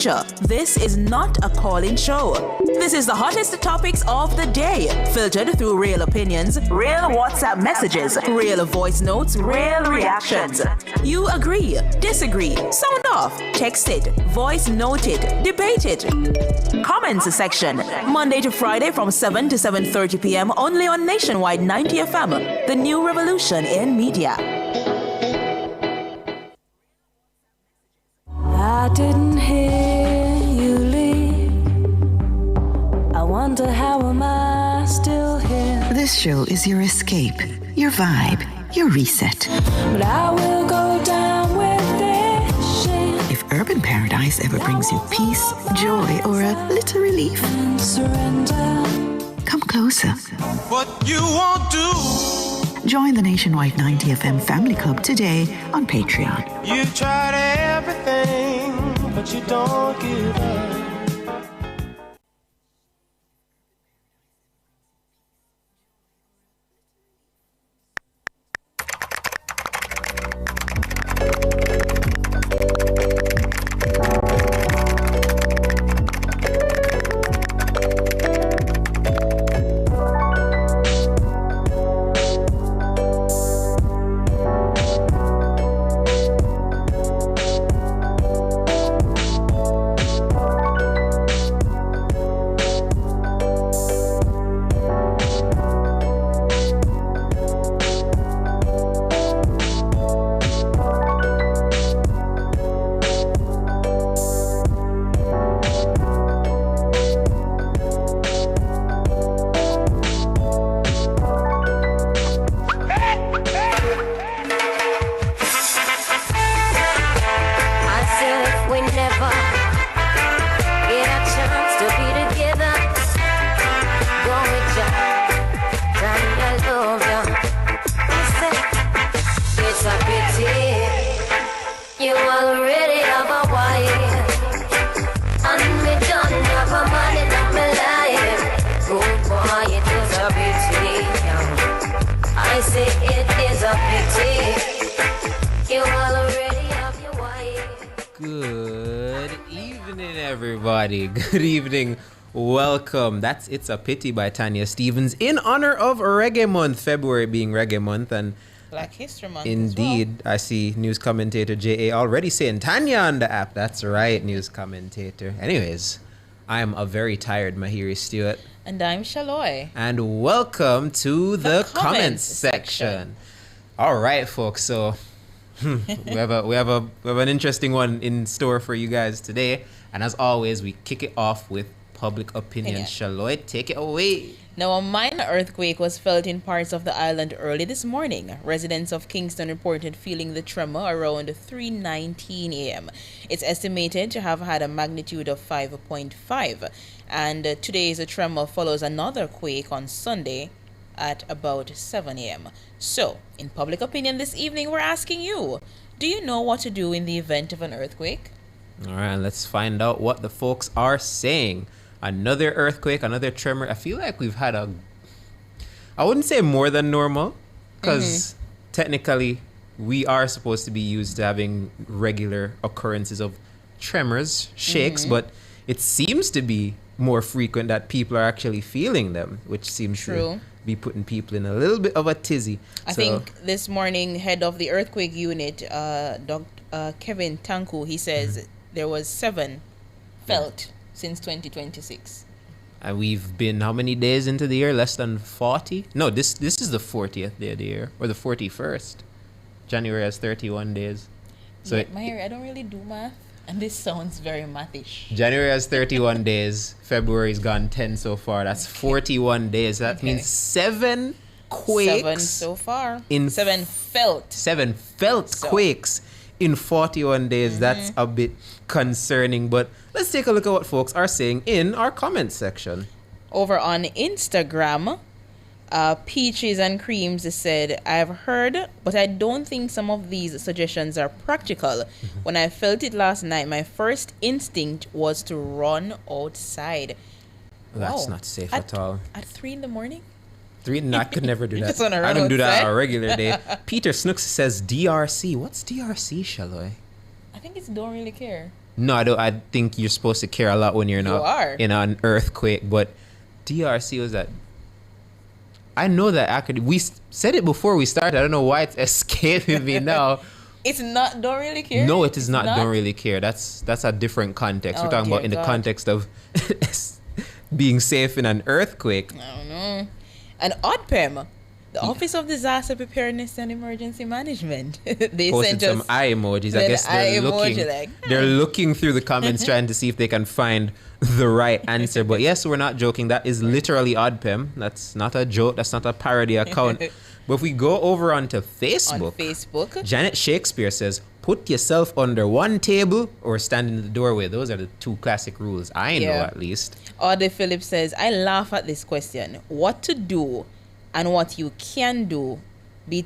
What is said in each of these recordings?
This is not a call-in show. This is the hottest topics of the day, filtered through real opinions, real WhatsApp messages, real voice notes, real reactions. You agree, disagree, sound off, text it, voice note it, debate it. Comments section, Monday to Friday from 7 to 7:30 p.m. only on Nationwide 90 FM, the new revolution in media. I didn't hear you leave. I wonder how am I still here? This show is your escape, your vibe, your reset. But I will go down with this shit. If Urban Paradise ever brings you peace, joy, or a little relief, And surrender. come closer. What you won't do. Join the Nationwide 90 FM Family Club today on Patreon. You tried everything, but you don't give up. Good evening, welcome. That's It's a Pity by Tanya Stevens in honor of Reggae Month, February being Reggae Month, and Black History Month. Indeed, I see news commentator J.A. already saying Tanya on the app. That's right, news commentator. Anyways, I am a very tired Mahiri Stewart. And I'm Shaloy. And welcome to the comments section. All right, folks. So we have an interesting one in store for you guys today. And as always, we kick it off with public opinion. Shaloy, take it away. Now, a minor earthquake was felt in parts of the island early this morning. Residents of Kingston reported feeling the tremor around 3:19 a.m. It's estimated to have had a magnitude of 5.5. And today's tremor follows another quake on Sunday at about 7 a.m. So, in public opinion this evening, we're asking you, do you know what to do in the event of an earthquake? All right, let's find out what the folks are saying. Another earthquake, another tremor. I feel like we've had I wouldn't say more than normal, because technically we are supposed to be used to having regular occurrences of tremors, shakes, but it seems to be more frequent that people are actually feeling them, which seems to be putting people in a little bit of a tizzy. I think this morning, head of the earthquake unit, Dr. Kevin Tanku, he says there was 7 felt since 2026. And we've been how many days into the year? Less than 40? No, this is the 40th day of the year, or the 41st. January has 31 days. So yeah, Mahiri, I don't really do math, and this sounds very mathish. January has 31 days. February's gone 10 so far. That's 41 days. That means 7 quakes. 7 so far. 7 felt. 7 felt quakes in 41 days. That's a bit concerning, but let's take a look at what folks are saying in our comments section. Over on Instagram, Peaches and Creams said, I've heard, but I don't think some of these suggestions are practical. When I felt it last night, my first instinct was to run outside. That's not safe at all. At 3 in the morning? 3, no, I could never do that. Just wanna I run don't do that outside? on a regular day. Peter Snooks says DRC. What's DRC, Shaloy? I think it's don't really care. No, I don't. I think you're supposed to care a lot when you're in an earthquake. But DRC was that. I know that we said it before we started. I don't know why it's escaping me now. It's not don't really care? No, it is not don't really care. That's a different context. We're talking about in the context of being safe in an earthquake. I don't know. An ODPEM, the Office of Disaster Preparedness and Emergency Management. They posted sent us some eye emojis. I guess they're looking through the comments trying to see if they can find the right answer. But yes, we're not joking. That is literally ODPEM. That's not a joke. That's not a parody account. But if we go over onto Facebook, Janet Shakespeare says, put yourself under one table or stand in the doorway. Those are the two classic rules I know, at least. Audrey Phillips says, I laugh at this question. What to do and what you can do be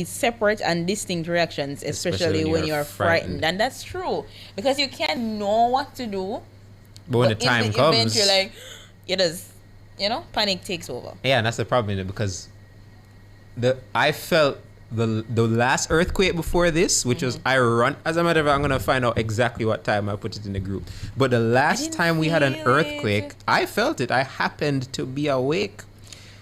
separate and distinct reactions, especially when you're frightened. And that's true. Because you can't know what to do. But when the time comes, event, you're like, panic takes over. Yeah, and that's the problem, because I felt the last earthquake before this, which was ironic. As a matter of fact, I'm going to find out exactly what time I put it in the group. But the last time we had an earthquake, I felt it. I happened to be awake.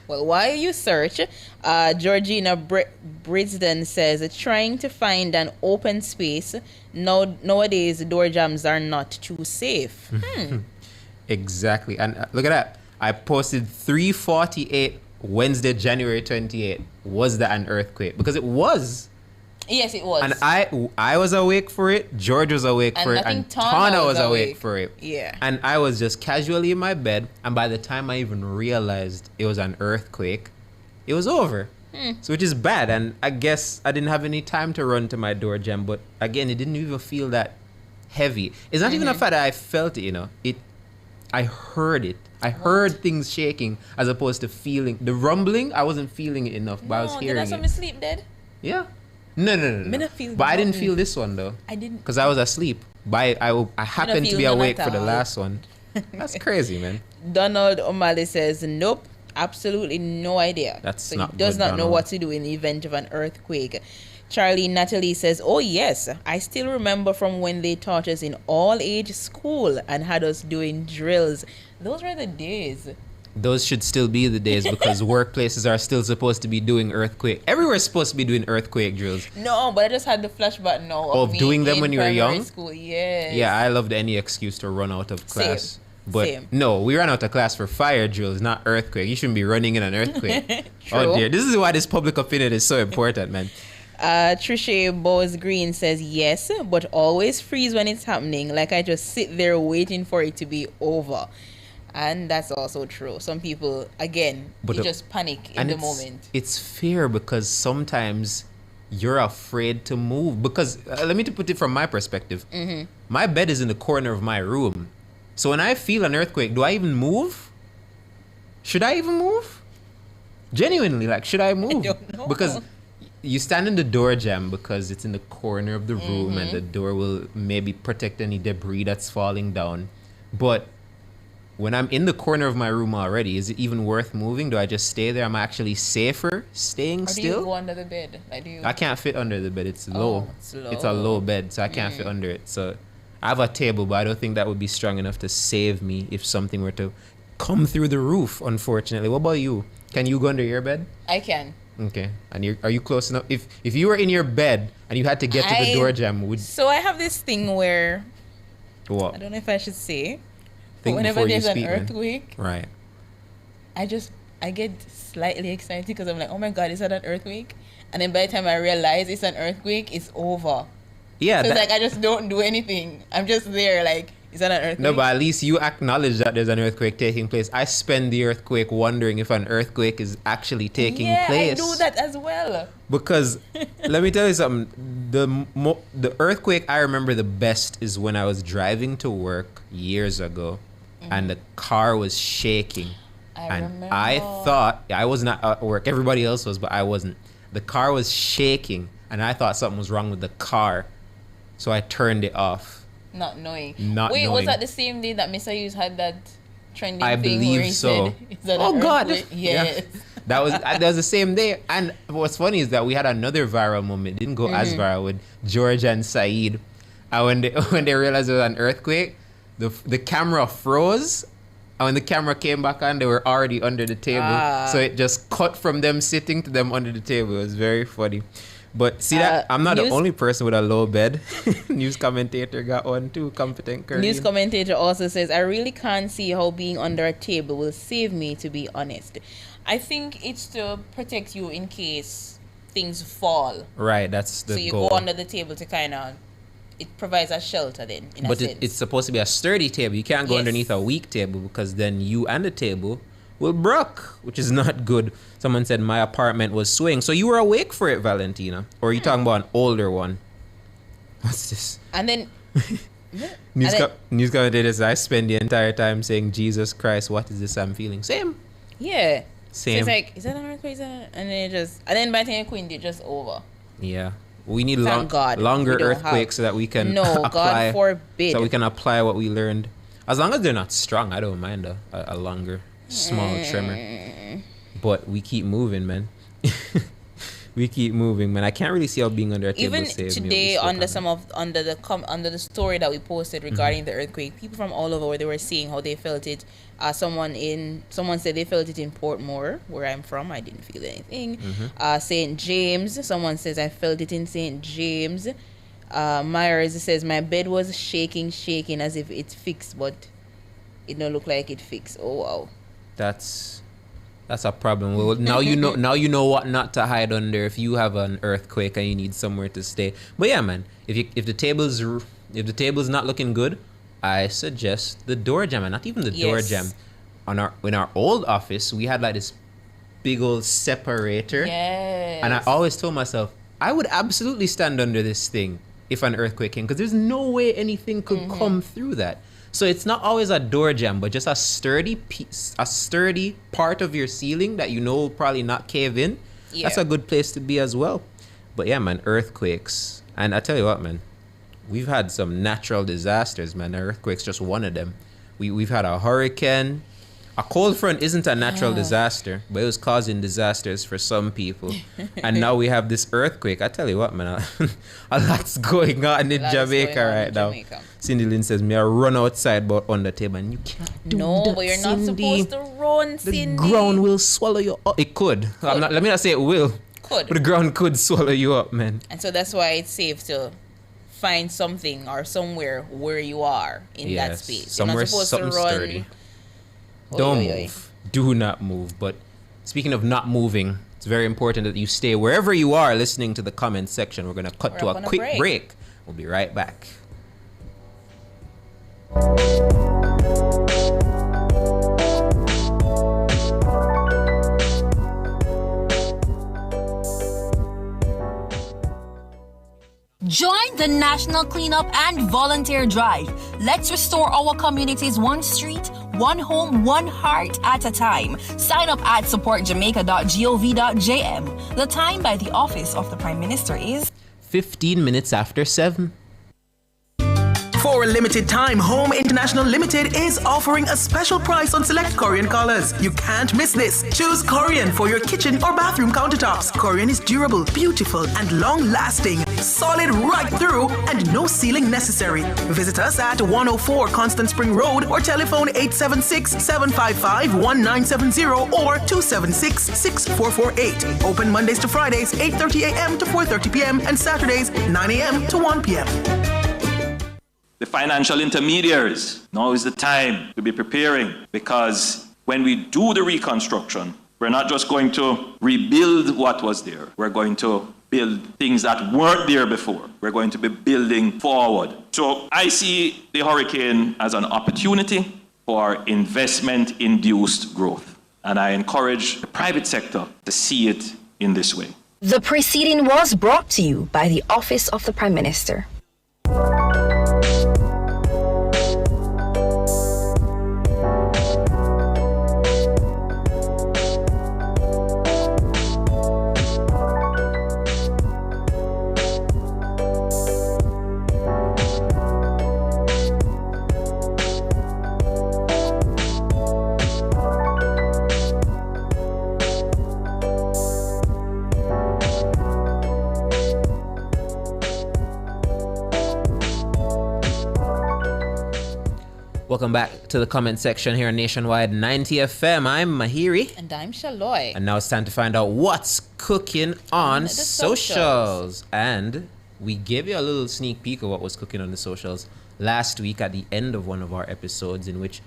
Well, while you search, Georgina Brisden says, trying to find an open space. Nowadays, door jams are not too safe. Exactly. And look at that. I posted 3:48 Wednesday, January 28th. Was that an earthquake? Because it was. Yes, it was. And I was awake for it. George was awake for it. And Tana was awake for it. Yeah. And I was just casually in my bed. And by the time I even realized it was an earthquake, it was over. So which is bad. And I guess I didn't have any time to run to my door jam. But again, it didn't even feel that heavy. It's not even the fact that I felt it, I heard it. I heard things shaking as opposed to feeling the rumbling. I wasn't feeling it enough, but I was hearing it. Did I sleep dead? Yeah. No. But I didn't feel this one though. I didn't. Because I was asleep. But I happened to be awake for the last one. That's crazy, man. Donald O'Malley says, nope, absolutely no idea. That's not he does not know what to do in the event of an earthquake. Charlie Natalie says, oh yes, I still remember from when they taught us in all-age school and had us doing drills. Those were the days. Those should still be the days because workplaces are still supposed to be doing earthquake. Everywhere's supposed to be doing earthquake drills. No, but I just had the flashback now of doing them when you were young? School. Yes. Yeah, I loved any excuse to run out of class. Same. But no, we ran out of class for fire drills, not earthquake. You shouldn't be running in an earthquake. Oh dear, this is why this public opinion is so important, man. Trisha Bowes Green says yes, but always freeze when it's happening. Like I just sit there waiting for it to be over. And that's also true. Some people, again, just panic in the moment. It's fair because sometimes you're afraid to move. Because, let me put it from my perspective. My bed is in the corner of my room. So when I feel an earthquake, do I even move? Should I even move? Genuinely, should I move? I don't know. Because you stand in the door jam because it's in the corner of the room and the door will maybe protect any debris that's falling down. But when I'm in the corner of my room already, is it even worth moving? Do I just stay there? Am I actually safer staying still? Or do you go under the bed? I can't fit under the bed. It's low. It's a low bed, so I can't fit under it. So I have a table, but I don't think that would be strong enough to save me if something were to come through the roof, unfortunately. What about you? Can you go under your bed? I can. Okay. And are you close enough? If you were in your bed and you had to get to the door jam, So I have this thing where... What? I don't know if I should say... Think whenever there's an earthquake, right? I get slightly excited because I'm like, oh my God, is that an earthquake? And then by the time I realize it's an earthquake, it's over. Yeah. So it's I just don't do anything. I'm just there is that an earthquake? No, but at least you acknowledge that there's an earthquake taking place. I spend the earthquake wondering if an earthquake is actually taking place. Yeah, I do that as well. Because, let me tell you something. The earthquake I remember the best is when I was driving to work years ago. And the car was shaking. I remember. I thought, I was not at work. Everybody else was, but I wasn't. The car was shaking. And I thought something was wrong with the car. So I turned it off. Not knowing. Wait, was that the same day that Mr. Hughes had that trending I thing believe where he so. said, oh God. Yes. Yeah. That was the same day. And what's funny is that we had another viral moment. It didn't go as viral with George and Saeed. And when they realized it was an earthquake, the camera froze. And when the camera came back on, they were already under the table. So it just cut from them sitting to them under the table. It was very funny. But see that I'm not the only person with a low bed. News commentator got one too, competent Curly. News commentator also says, I really can't see how being under a table will save me, to be honest. I think it's to protect you in case things fall. Right, that's the goal. So you go under the table to kind of, it provides a shelter then, in a sense. But it's supposed to be a sturdy table. You can't go underneath a weak table because then you and the table will break, which is not good. Someone said my apartment was swaying. So you were awake for it, Valentina? Or are you talking about an older one? What's this? And then... News commentator says, I spend the entire time saying, Jesus Christ, what is this I'm feeling? Same. Yeah. Same. So it's like, is that an earthquake? And then by the time you quit, it's just over. Yeah. We need God longer earthquakes so that we can apply. God forbid. So we can apply what we learned. As long as they're not strong, I don't mind a longer, small tremor. But we keep moving, man. We keep moving, man. I can't really see how being under a table even saves today me. under the story that we posted regarding the earthquake, people from all over, they were saying how they felt it. Someone said they felt it in Portmore, where I'm from. I didn't feel anything. St. James, someone says I felt it in St. James. Myers says my bed was shaking as if it's fixed, but it don't look like it fixed. Oh wow, that's a problem. Well, now you know what not to hide under if you have an earthquake and you need somewhere to stay. But yeah, man, if the table's not looking good, I suggest the door jam, and not even the door jam. In our old office, we had like this big old separator. Yes. And I always told myself I would absolutely stand under this thing if an earthquake came, because there's no way anything could come through that. So it's not always a door jam, but just a sturdy part of your ceiling that you know will probably not cave in. Yeah. That's a good place to be as well. But yeah, man, earthquakes. And I tell you what, man, we've had some natural disasters, man. The earthquake's just one of them. We've had a hurricane. A cold front isn't a natural disaster, but it was causing disasters for some people. And now we have this earthquake. I tell you what, man, a lot's going on in Jamaica right now. Cindy Lynn says, may I run outside but on the table? And you can't do that, No, but you're not supposed to run, Cindy. The ground will swallow you up. It could. Let me not say it will. Could. But the ground could swallow you up, man. And so that's why it's safe to find something or somewhere where you are in that space. Somewhere, you're not supposed something to run. sturdy. Don't move. Do not move. But speaking of not moving, it's very important that you stay wherever you are listening to the comment section. We're going to cut to a quick break. We'll be right back. Join the National Cleanup and Volunteer Drive. Let's restore our communities one street, one home, one heart at a time. Sign up at supportjamaica.gov.jm. The time by the Office of the Prime Minister is 15 minutes after 7. For a limited time, Home International Limited is offering a special price on select Corian colors. You can't miss this. Choose Corian for your kitchen or bathroom countertops. Corian is durable, beautiful, and long-lasting. Solid right through and no sealing necessary. Visit us at 104 Constant Spring Road or telephone 876-755-1970 or 276-6448. Open Mondays to Fridays, 8:30 a.m. to 4:30 p.m. and Saturdays, 9 a.m. to 1 p.m. The financial intermediaries, now is the time to be preparing, because when we do the reconstruction, we're not just going to rebuild what was there. We're going to build things that weren't there before. We're going to be building forward. So I see the hurricane as an opportunity for investment-induced growth. And I encourage the private sector to see it in this way. The proceeding was brought to you by the Office of the Prime Minister. Welcome back to the comment section here on Nationwide 90 FM. I'm Mahiri. And I'm Shaloy. And now it's time to find out what's cooking on the socials. And we gave you a little sneak peek of what was cooking on the socials last week at the end of one of our episodes, in which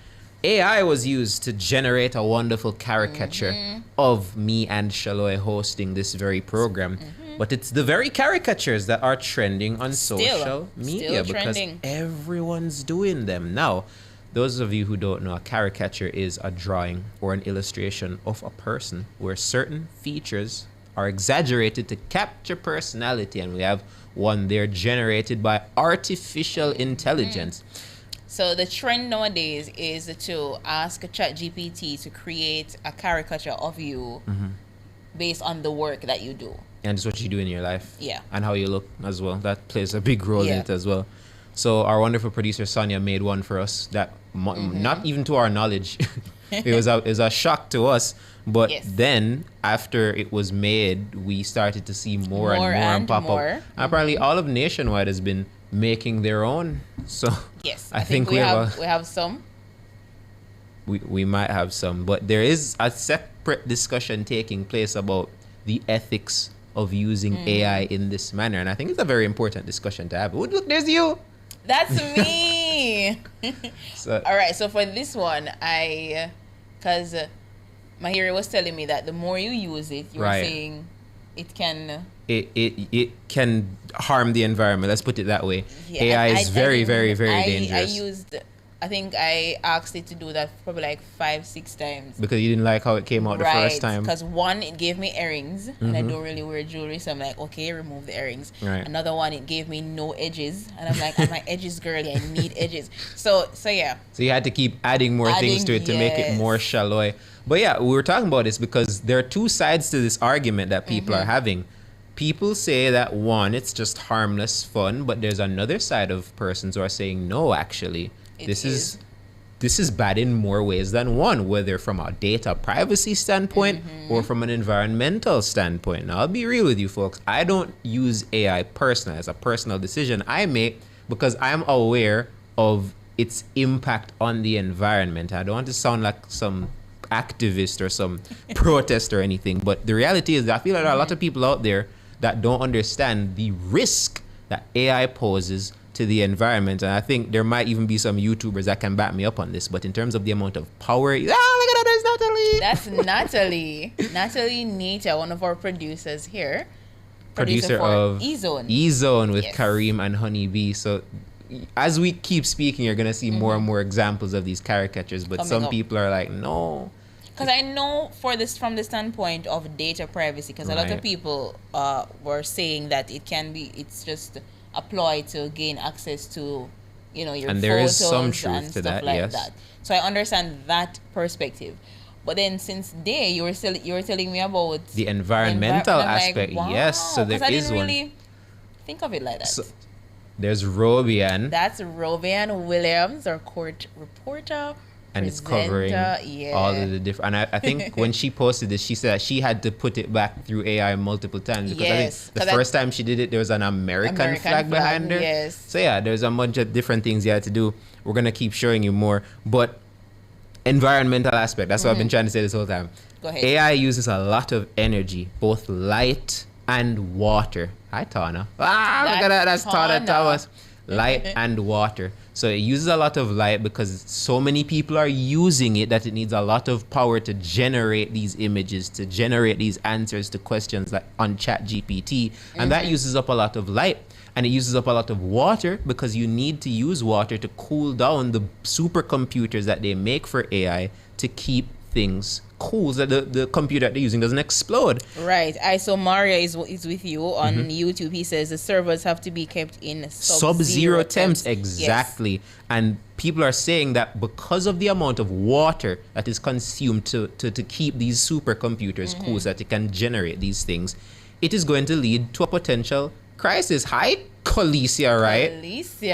AI was used to generate a wonderful caricature of me and Shaloy hosting this very program. But it's the very caricatures that are trending on social media because everyone's doing them. Now, those of you who don't know, a caricature is a drawing or an illustration of a person where certain features are exaggerated to capture personality, and we have one there generated by artificial intelligence. So the trend nowadays is to ask ChatGPT to create a caricature of you based on the work that you do. And it's what you do in your life. Yeah. And how you look as well. That plays a big role in it as well. So our wonderful producer Sonia made one for us that not even to our knowledge. it was a shock to us. But then after it was made, we started to see more and pop up. Apparently all of Nationwide has been making their own. So yes, I think we have some. We might have some, but there is a separate discussion taking place about the ethics of using AI in this manner, and I think it's a very important discussion to have. Look, there's you. That's me. So, all right, so for this one, because Mahiri was telling me that the more you use it, you were saying it can... It can harm the environment. Let's put it that way. Yeah, AI is very, very, very dangerous. I think I asked it to do that probably like 5-6 times. Because you didn't like how it came out the first time. Because one, it gave me earrings, and I don't really wear jewelry, so I'm like, okay, remove the earrings. Right. Another one, it gave me no edges, and I'm like, I'm an edges girly, I need edges. So yeah. So you had to keep adding more things to it to make it more Shaloy. But yeah, we were talking about this because there are two sides to this argument that people are having. People say that one, it's just harmless fun, but there's another side of persons who are saying no, actually. This is bad in more ways than one, whether from a data privacy standpoint or from an environmental standpoint. Now, I'll be real with you folks. I don't use AI personally as a personal decision I make because I'm aware of its impact on the environment. I don't want to sound like some activist or some protest or anything, but the reality is that I feel like there are a lot of people out there that don't understand the risk that AI poses to the environment, and I think there might even be some YouTubers that can back me up on this. But in terms of the amount of power, look at that, there's Natalie. That's Natalie Nita, one of our producers here. Producer of E-Zone with Kareem and Honeybee. So as we keep speaking, you're gonna see more and more examples of these caricatures. But some people are like, no. Because I know from the standpoint of data privacy, because a lot of people were saying that it's just a ploy to gain access to, your and there photos is some truth and to stuff that, like that. So I understand that perspective. But then since you were telling me about the environmental aspect. Like, wow. Yes, so there is one. I didn't really think of it like that. So, there's Robian. That's Robian Williams, our court reporter. And it's covering all of the different. And I think when she posted this, she said she had to put it back through AI multiple times because I think the first time she did it, there was an American flag behind her. Yes. So yeah, there's a bunch of different things you had to do. We're gonna keep showing you more, but environmental aspect. That's what I've been trying to say this whole time. Go ahead. AI uses a lot of energy, both light and water. Hi, Tana. Look at that. That's Tana Thomas. Light and water. So it uses a lot of light because so many people are using it that it needs a lot of power to generate these images, to generate these answers to questions like on ChatGPT. And that uses up a lot of light. And it uses up a lot of water because you need to use water to cool down the supercomputers that they make for AI to keep things cool so that the computer that they're using doesn't explode. Right. So Mario is with you on YouTube. He says the servers have to be kept in sub-zero temps. Exactly. Yes. And people are saying that because of the amount of water that is consumed to keep these supercomputers cool so that it can generate these things, it is going to lead to a potential crisis. Hi, Khaleesi, right? Khaleesi.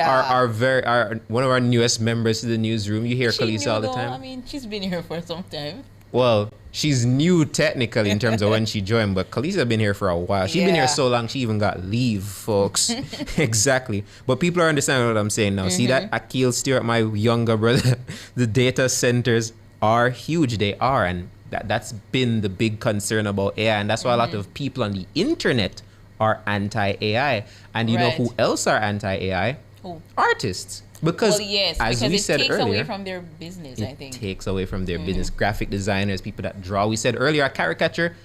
Our one of our newest members to the newsroom. You hear Khaleesi all the time. I mean, she's been here for some time. Well, she's new technically in terms of when she joined, but Khaleesa been here for a while. She's been here so long, she even got leave, folks. Exactly. But people are understanding what I'm saying now. See that Akil Stewart, my younger brother, the data centers are huge. They are. And that's been the big concern about AI. And that's why a lot of people on the internet are anti-AI. And you know who else are anti-AI? Who? Artists. Because, as we said earlier, it takes away from their business, I think. It takes away from their business. Graphic designers, people that draw. We said earlier, a caricature.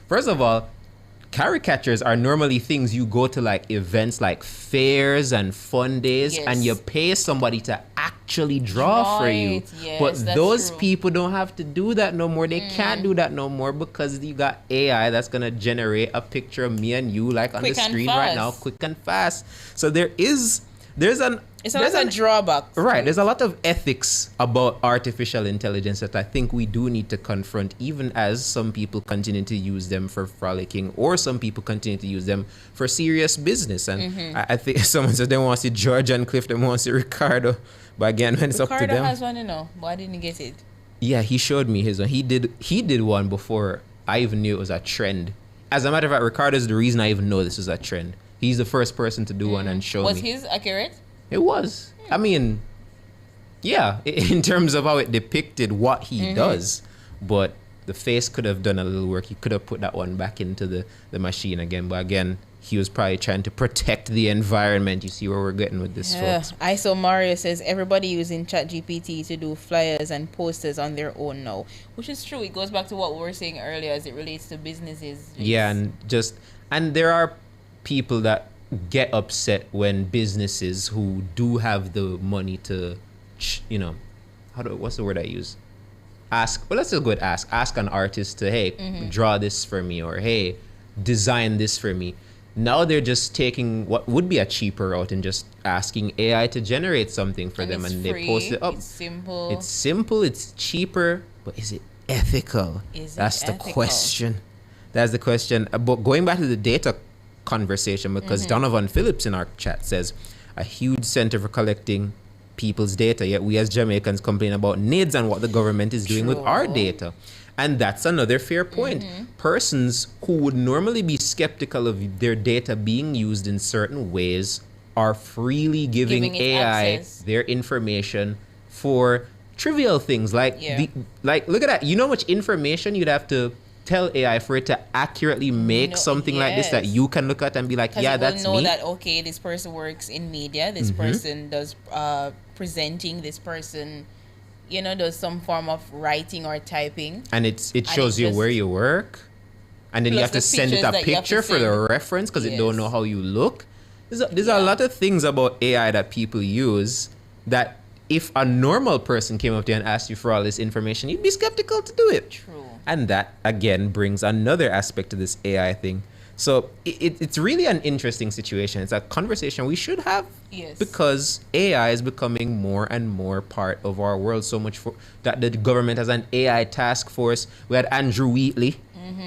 First of all, caricatures are normally things you go to like events like fairs and fun days and you pay somebody to actually draw for you. Yes, but those people don't have to do that no more. They can't do that no more because you got AI that's going to generate a picture of me and you like on the screen right now, quick and fast. So there's a drawback. Right. There's a lot of ethics about artificial intelligence that I think we do need to confront, even as some people continue to use them for frolicking or some people continue to use them for serious business. And I think someone said they want to see George and Cliff, they want to see Ricardo. But again, when it's up to them. Ricardo has one, you know. Why didn't he get it? Yeah, he showed me his one. He did one before I even knew it was a trend. As a matter of fact, Ricardo is the reason I even know this is a trend. He's the first person to do one and show me. Was his accurate? It was. I mean, yeah, in terms of how it depicted what he does, but the face could have done a little work. He could have put that one back into the machine again. But again, he was probably trying to protect the environment. You see where we're getting with this, folks. ISO Mario says everybody using ChatGPT to do flyers and posters on their own now, which is true. It goes back to what we were saying earlier as it relates to businesses. Yeah, and there are people that get upset when businesses who do have the money to, you know, what's the word I use? Ask, well, let's just go with ask an artist to, hey, draw this for me, or hey, design this for me. Now they're just taking what would be a cheaper route and just asking AI to generate something for them, and they post it up. It's simple. It's simple, it's cheaper, but is it ethical? That's the question. That's the question. But going back to the data conversation, because Donovan Phillips in our chat says a huge center for collecting people's data, yet we as Jamaicans complain about NIDS and what the government is doing with our data. And that's another fair point. Persons who would normally be skeptical of their data being used in certain ways are freely giving AI access. Their information for trivial things like look at that. You know how much information you'd have to tell AI for it to accurately make something like this that you can look at and be like, yeah, that's me. Because it will know that, okay, this person works in media, this person does presenting, this person, you know, does some form of writing or typing. And it shows you where you work. And then you have to send it a picture for the reference because it don't know how you look. There's a lot of things about AI that people use that if a normal person came up to you and asked you for all this information, you'd be skeptical to do it. True. And that, again, brings another aspect to this AI thing. So it's really an interesting situation. It's a conversation we should have because AI is becoming more and more part of our world, so much that the government has an AI task force. We had Andrew Wheatley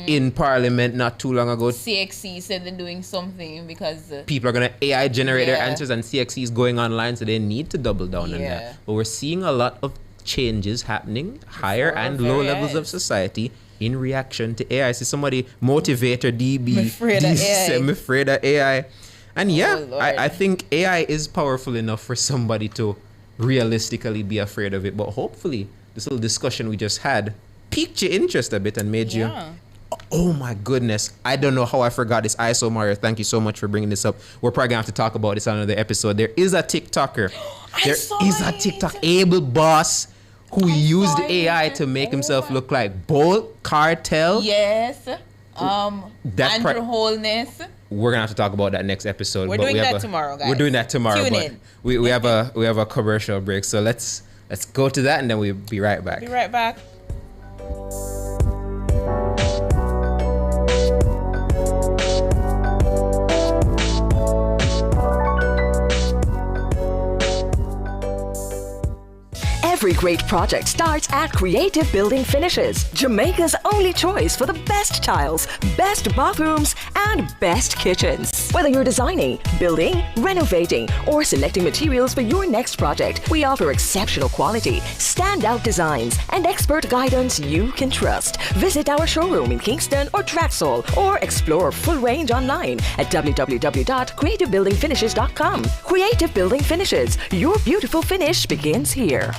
in Parliament not too long ago. CXC said they're doing something because people are going to AI generate their answers, and CXC is going online, so they need to double down on that. But we're seeing a lot of changes happening higher and low levels of society in reaction to AI. See somebody motivator DB. I'm afraid of AI. And I think AI is powerful enough for somebody to realistically be afraid of it. But hopefully this little discussion we just had piqued your interest a bit and made you, oh my goodness, I don't know how I forgot this. ISO Mario, thank you so much for bringing this up. We're probably gonna have to talk about this on another episode. There is a TikToker. Able Boss, who used AI to make himself look like Bolt Cartel. Yes. Andrew Holness. We're gonna have to talk about that next episode. We're doing that tomorrow, guys. We're doing that tomorrow. Tune but in. We have a commercial break. So let's go to that and then we'll be right back. Be right back. Every great project starts at Creative Building Finishes, Jamaica's only choice for the best tiles, best bathrooms, and best kitchens. Whether you're designing, building, renovating, or selecting materials for your next project, we offer exceptional quality, standout designs, and expert guidance you can trust. Visit our showroom in Kingston or Traxall, or explore our full range online at www.creativebuildingfinishes.com. Creative Building Finishes, your beautiful finish begins here.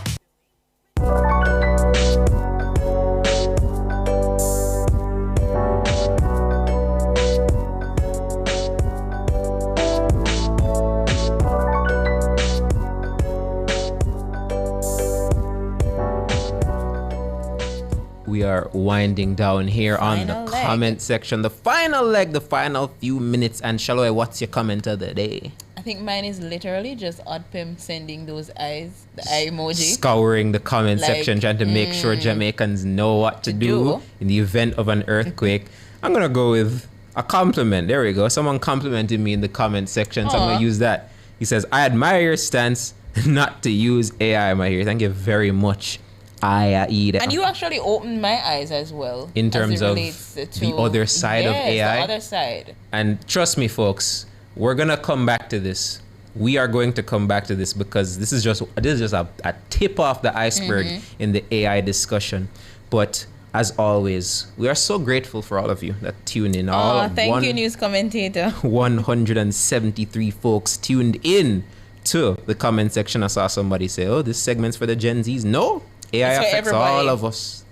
We are winding down here on the comment section. The final leg, the final few minutes. And Shaloi, what's your comment of the day? I think mine is literally just Odd Pimp sending those eyes, the eye emoji. Scouring the comment section, trying to make sure Jamaicans know what to do in the event of an earthquake. I'm going to go with a compliment. There we go. Someone complimented me in the comment section, so I'm going to use that. He says, I admire your stance not to use AI, my here. Thank you very much. And you actually opened my eyes as well. In terms of the other side of AI. The other side. And trust me, folks, we're going to come back to this. We are going to come back to this because this is just a tip off the iceberg in the AI discussion. But as always, we are so grateful for all of you that tune in. Thank you, news commentator. 173 folks tuned in to the comment section. I saw somebody say, oh, this segment's for the Gen Zs. No. AI affects all of us.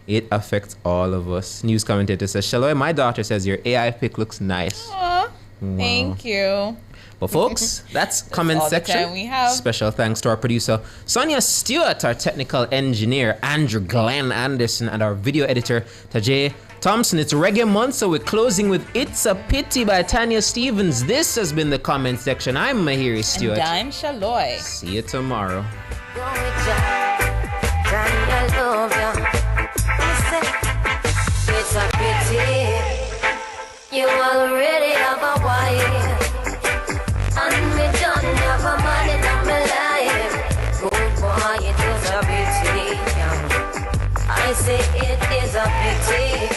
It affects all of us. News commentator says, Shaloi, my daughter says your AI pic looks nice. Aww, thank you. But folks, that's comment section. We have. Special thanks to our producer, Sonia Stewart, our technical engineer, Andrew Glenn Anderson, and our video editor, Tajay Thompson. It's Reggae Month, so we're closing with It's a Pity by Tanya Stevens. This has been the comment section. I'm Mahiri Stewart. And I'm Shaloi. See you tomorrow. I love you. It's a pity you already have a wife, and me don't have a man in my life. Good boy, it is a pity. I say it is a pity.